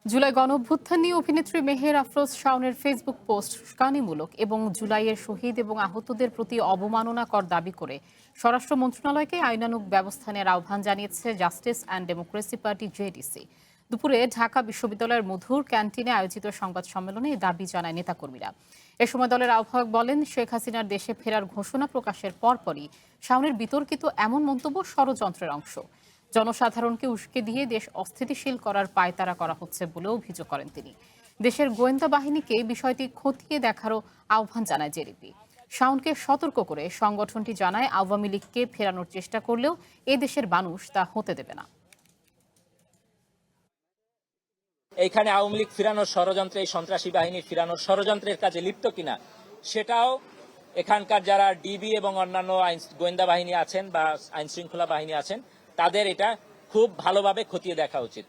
জুলাই গণঅভ্যুত্থান নিয়ে অভিনেত্রী মেহের আফরোজ শাওনের ফেসবুক পোস্ট উস্কানিমূলক এবং জুলাইয়ের শহীদ এবং আহতদের প্রতি অবমাননাকর দাবি করে স্বরাষ্ট্র মন্ত্রণালয়কে আইনানুগ ব্যবস্থা নেওয়ার আহ্বান জানিয়েছে justice and democracy party JDC. দুপুরে ঢাকা বিশ্ববিদ্যালয়ের মধুর ক্যান্টিনে আয়োজিত সংবাদ সম্মেলনে এই দাবি জানায় নেতাকর্মীরা। এ সময় দলের আহ্বায়ক বলেন, শেখ হাসিনার দেশে ফেরার ঘোষণা প্রকাশের পরপরই শাওনের বিতর্কিত এমন মন্তব্য ষড়যন্ত্রের অংশ। জনসাধারণকে উস্কে দিয়ে দেশ অস্থিতিশীল করার পায়তারা করা হচ্ছে বলেও অভিযোগ করেন তিনি। দেশের গোয়েন্দা বাহিনীকে বিষয়টি খতিয়ে দেখারও আহ্বান জানায় জেডিপি। শাওনকে সতর্ক করে সংগঠনটি জানায়, আওয়ামী লীগকে ফেরানোর চেষ্টা করলেও এ দেশের মানুষ তা হতে দেবে না। এইখানে আওয়ামী লীগ ফিরানোর ষড়যন্ত্রে, এই সন্ত্রাসী বাহিনী ফিরানোর ষড়যন্ত্রের কাজে লিপ্ত কিনা সেটাও এখানকার যারা ডিবি এবং অন্যান্য গোয়েন্দা বাহিনী আছেন বা আইন শৃঙ্খলা বাহিনী আছেন তাদের এটা খুব ভালোভাবে খতিয়ে দেখা উচিত।